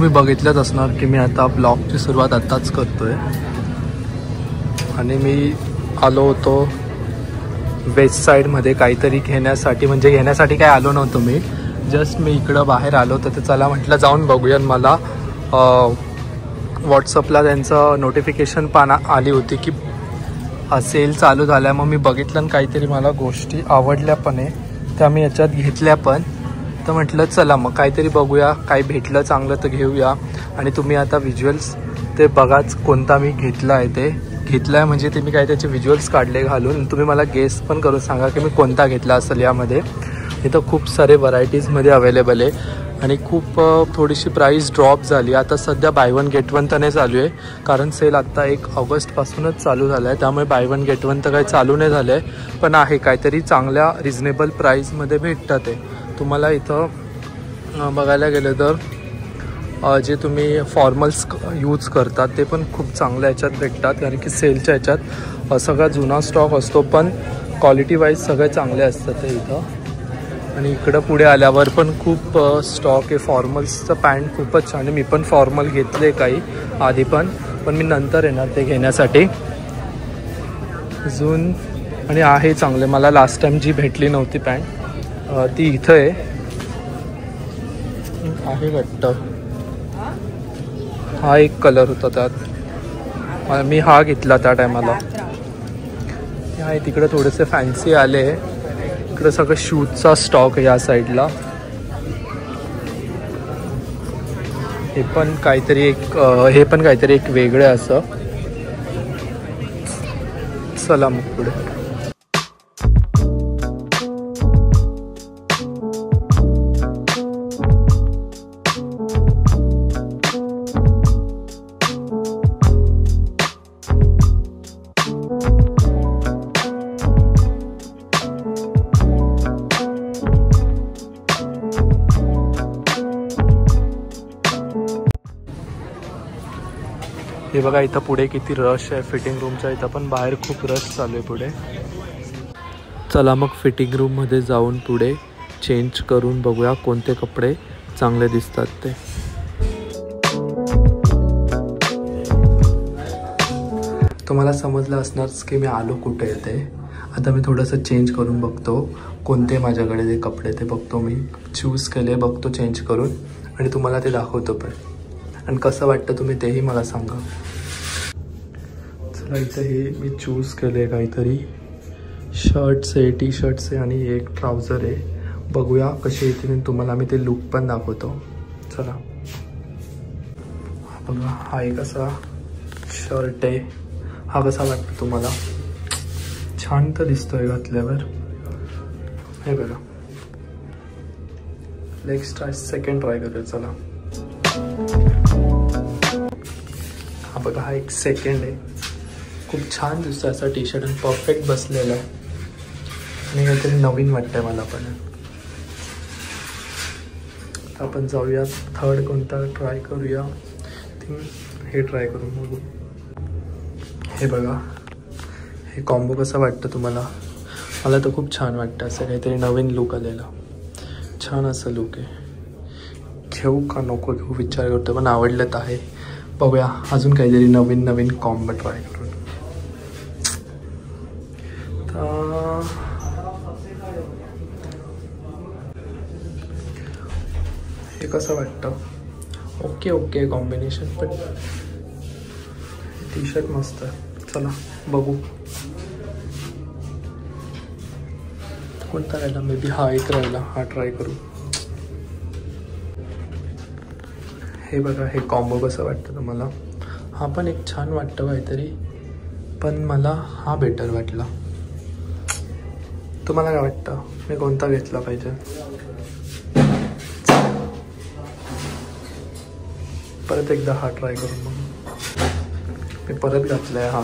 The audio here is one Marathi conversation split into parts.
तुम्ही बघितलंच असणार की मी आता ब्लॉगची सुरुवात आत्ताच करतोय आणि मी आलो होतो वेस्ट साईडमध्ये काहीतरी घेण्यासाठी, म्हणजे घेण्यासाठी काय आलो नव्हतो मी, जस्ट मी इकडं बाहेर आलो तर चला म्हटलं जाऊन बघूया. मला व्हॉट्सअपला त्यांचं नोटिफिकेशन आली होती की सेल चालू झाला. मग मी बघितलं आणि काहीतरी मला गोष्टी आवडल्या पण आहे, त्या मी याच्यात घेतल्या पण. तर म्हटलं चला मग काहीतरी बघूया, काही भेटलं चांगलं तर घेऊया. आणि तुम्ही आता व्हिज्युअल्स ते बघाच कोणता मी घेतला आहे. ते घेतला आहे म्हणजे ते मी काही त्याचे व्हिज्युअल्स काढले घालून. तुम्ही मला गेस पण करून सांगा की मी कोणता घेतला असेल. यामध्ये इथं खूप सारे व्हरायटीजमध्ये अवेलेबल आहे आणि खूप थोडीशी प्राईस ड्रॉप झाली. आता सध्या बाय वन गेट वन तर नाही चालू आहे, कारण सेल आत्ता 1 ऑगस्टपासूनच चालू झाला आहे. त्यामुळे बाय वन गेट वन तर काही चालू नाही झालं आहे, पण आहे काहीतरी चांगल्या रिजनेबल प्राईसमध्ये भेटतात. ते तुम्हाला इथं बघायला गेलं तर जे तुम्ही फॉर्मल्स यूज करतात ते पण खूप चांगल्या ह्याच्यात भेटतात, कारण की सेलच्या ह्याच्यात सगळा जुना स्टॉक असतो, पण क्वालिटी वाईज सगळे चांगले असतात ते इथं. आणि इकडं पुढे आल्यावर पण खूप स्टॉक आहे. फॉर्मल्सचं पॅन्ट खूपच छान आहे. मी पण फॉर्मल घेतले काही आधी पण मी नंतर येणार ते घेण्यासाठी अजून. आणि आहे चांगले. मला लास्ट टाईम जी भेटली नव्हती पॅन्ट ती इथं आहे वाटतं. हा एक कलर होता त्यात, मी हा घेतला त्या टायमाला. आहे तिकडं थोडेसे फॅन्सी आले. इकडं सगळं शूजचा स्टॉक आहे या साईडला. हे पण काहीतरी एक वेगळं असं. चला मग पुढे. हे बघा इथं पुढे किती रश आहे फिटिंग रूमच्या. इथं पण बाहेर खूप रश चालू आहे पुढे. चला मग फिटिंग रूममध्ये जाऊन पुढे चेंज करून बघूया कोणते कपडे चांगले दिसतात ते. तुम्हाला समजलं असणारच की मी आलो कुठे येते. आता मी थोडंसं चेंज करून बघतो कोणते माझ्याकडे जे कपडे ते बघतो. मी चूज केले, बघतो चेंज करून आणि तुम्हाला ते दाखवतो पण. आणि कसं वाटतं तुम्ही तेही मला सांगा. चला इथं हे मी चूज केले काहीतरी शर्ट्स आहे, टी शर्ट्स आहे आणि एक ट्राउझर आहे. बघूया कसे येतील, तुम्हाला मी ते लुक पण दाखवतो. चला बघा हा एक असा शर्ट आहे. हा कसा वाटतो तुम्हाला? छान तर दिसतोय घातल्यावर. हे बघा नेक्स्ट सेकंड ट्राय करूया. चला हा बघा हा एक सेकंड आहे. खूप छान दिसतो असा टी शर्ट आणि परफेक्ट बसलेला आहे आणि काहीतरी नवीन वाटतंय मला पण. आपण जाऊया थर्ड कोणता ट्राय करूया. हे ट्राय करून बघू. हे बघा हे कॉम्बो कसं वाटतं तुम्हाला? मला तर खूप छान वाटतं. असं काहीतरी नवीन लुक आलेला, छान असं लुक आहे. घेऊ का नको घेऊ विचार करतो, पण आवडलं तर आहे. बघूया अजून काहीतरी नवीन कॉम्बो ट्राय करून. हे कसं वाटतं? ओके कॉम्बिनेशन, पण टी शर्ट मस्त आहे. चला बघू कोणता राहिला. मे बी हा एक राहिला, हा ट्राय करू. हे बघा हे कॉम्बो कसं वाटतं तुम्हाला? हा पण एक छान वाटतं काहीतरी, पण मला हा बेटर वाटला. तुम्हाला काय वाटतं? मी कोणता घेतला पाहिजे? परत एकदा हा ट्राय करून बघू. मी परत घातलाय हा.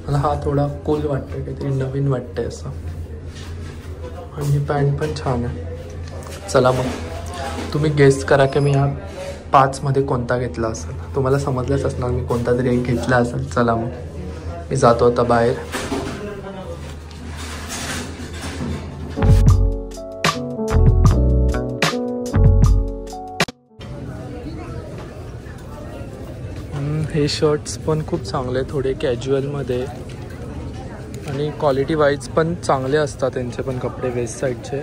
मला हा थोडा कूल वाटतोय, काहीतरी नवीन वाटतंय असं. आणि ही पॅन्ट पण छान आहे. चला मग तुम्ही गेस करा की मी ह्या 5 मध्ये कोणता घेतला असेल. तुम्हाला समजलंच असणार मी कोणता तरी एक घेतला असेल. चला मग मी जातो आता बाहेर. हे शर्ट्स पण खूप चांगले, थोडे कॅज्युअलमध्ये आणि क्वालिटी वाईज पण चांगले असतात त्यांचे पण कपडे वेस्ट साईडचे.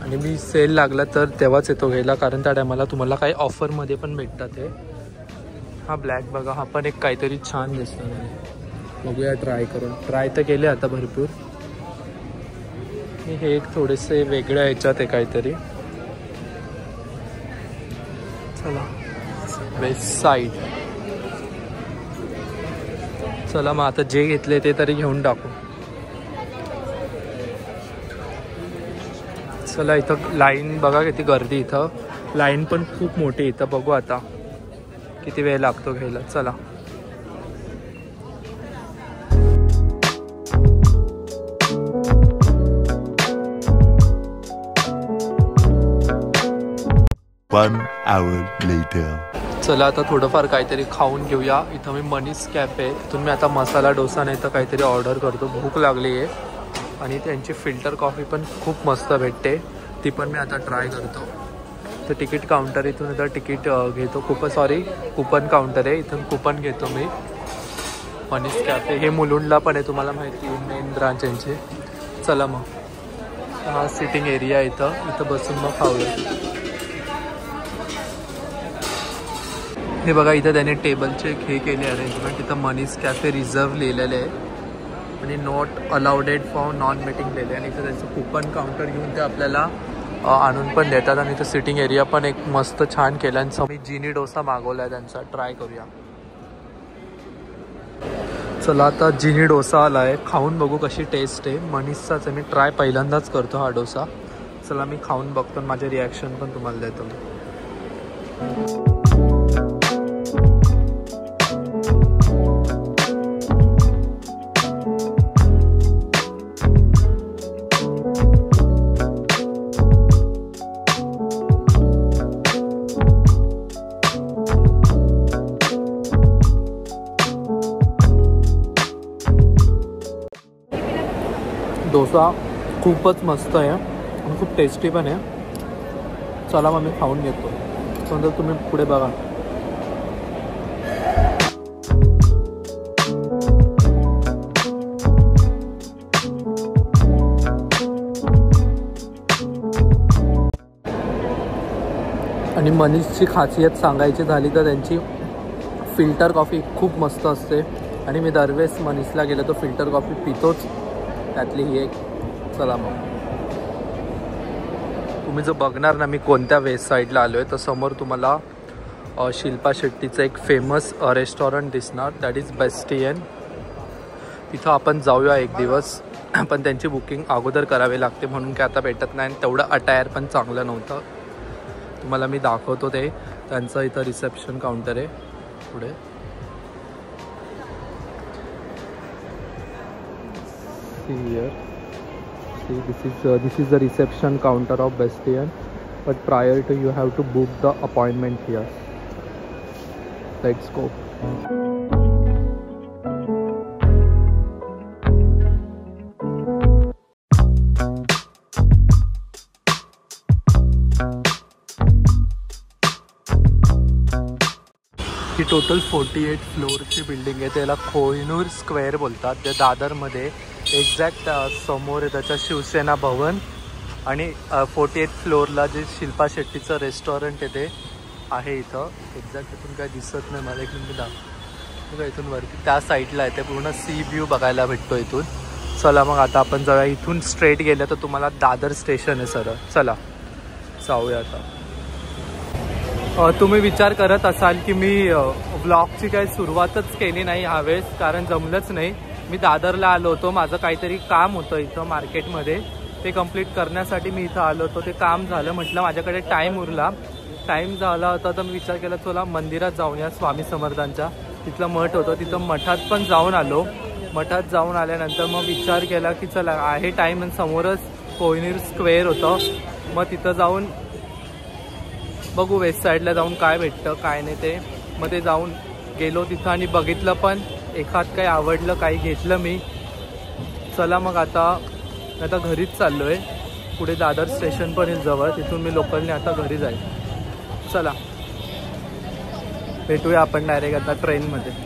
आणि मी सेल लागला तर तेव्हाच येतो घ्यायला, कारण त्या टायमाला तुम्हाला काही ऑफरमध्ये पण भेटतात. हे हा ब्लॅक बघा, हा पण एक काहीतरी छान दिसतो. बघूया ट्राय करून. ट्राय तर केले आता भरपूर. हे एक थोडेसे वेगळ्या ह्याच्यात आहे काहीतरी. चला वेस्ट साईड. चला मग आता जे घेतले ते तरी घेऊन टाकू. चला इथं लाईन बघा किती गर्दी, इथं लाईन पण खूप मोठी. इथं बघू आता किती वेळ लागतो घ्यायला. चला One hour later. चला आता थोडंफार काहीतरी खाऊन घेऊया. इथं मी मनीष कॅफे, इथून मी आता मसाला डोसा नाही तर काहीतरी ऑर्डर करतो. भूक लागली आहे. आणि त्यांची फिल्टर कॉफी पण खूप मस्त भेटते, ती पण मी आता ट्राय करतो. तर तिकीट काउंटर, इथून आता तिकीट घेतो. कुपन काउंटर आहे, इथून कुपन घेतो मी. मनीष कॅफे हे मुलुंडला पण आहे, तुम्हाला माहिती आहे, मेन ब्रांच यांचे. चला मग हा सिटिंग एरिया इथं बसून मग खाऊया. हे बघा इथं त्याने टेबलचे हे केले अरेंजमेंट. इथं मनीष कॅफे रिझर्व लिहिलेले आहे आणि not allowed for non meeting लिहिले. आणि इथं त्यांचं कुपन काउंटर घेऊन ते आपल्याला आणून पण देतात. आणि इथं सिटिंग एरिया पण एक मस्त छान केला. आणि मी जिनी डोसा मागवला आहे त्यांचा, ट्राय करूया. चला आता जिनी डोसा आला आहे, खाऊन बघू कशी टेस्ट आहे. मनीषचाच आहे, मी ट्राय पहिल्यांदाच करतो हा डोसा. चला मी खाऊन बघतो, माझे रिॲक्शन पण तुम्हाला देतो मी. डोसा खूपच मस्त आहे आणि खूप टेस्टी पण आहे. चला मग मी खाऊन घेतो, नंतर तुम्ही पुढे बघा. आणि मनीषची खासियत सांगायची झाली तर त्यांची फिल्टर कॉफी खूप मस्त असते. आणि मी दरवेळेस मनीषला गेलो तो फिल्टर कॉफी पितोच, त्यातली ही एक. चला मग तुम्ही जर बघणार ना मी कोणत्या वेस्ट साईडला आलो आहे, तर समोर तुम्हाला शिल्पा शेट्टीचं एक फेमस रेस्टॉरंट दिसणार, दॅट इज बेस्टियन. तिथं आपण जाऊया एक दिवस, पण त्यांची बुकिंग अगोदर करावी लागते म्हणून काय आता भेटत नाही. आणि तेवढं अटायर पण चांगलं नव्हतं. तुम्हाला मी दाखवतो ते. त्यांचं इथं रिसेप्शन काउंटर आहे पुढे. Here, see this is the reception counter of Bestian, but prior to you have to book the appointment here. Let's go. ही टोटल 48 फ्लोअरची बिल्डिंग आहे. त्याला कोहिनूर स्क्वेअर बोलतात. ते दादरमध्ये एक्झॅक्ट समोर आहे त्याच्या शिवसेना भवन. आणि 48 फ्लोअरला जे शिल्पा शेट्टीचं रेस्टॉरंट आहे ते आहे इथं. एक्झॅक्ट इथून काय दिसत नाही मला, एक मिनिट बघा इथून वरती त्या साईडला आहे ते. पूर्ण सी व्ह्यू बघायला भेटतो इथून. चला मग आता आपण जाऊया. इथून स्ट्रेट गेलं तर तुम्हाला दादर स्टेशन आहे सरळ. चला जाऊया आता. तुम्ही विचार करत असाल की मी व्लॉगची काही सुरुवातच केली नाही ह्यावेळेस, कारण जमलंच नाही. मी दादरला आलो होतो, माझं काहीतरी काम होतं इथं मार्केटमध्ये, ते कंप्लीट करण्यासाठी मी इथं आलो होतो. ते काम झालं, म्हटलं माझ्याकडे टाईम उरला. टाईम झाला होता तर मी विचार केला चला मंदिरात जाऊन या, स्वामी समर्थांच्या. तिथलं मठ होतं, तिथं मठात पण जाऊन आलो. मठात जाऊन आल्यानंतर मग विचार केला की चला आहे टाईम, आणि समोरच कोहिनूर स्क्वेअर होतं. मग तिथं जाऊन बघू वेस्ट साईडला जाऊन काय भेटतं काय नाही ते. मग ते जाऊन गेलो तिथं आणि बघितलं पण, एखाद काही आवडलं, काही घेतलं मी. चला मग आता घरीच चाललो आहे. पुढे दादर स्टेशन पण येईल जवळ, तिथून मी लोकलने आता घरी जाईल. चला भेटूया आपण डायरेक्ट आता ट्रेनमध्ये.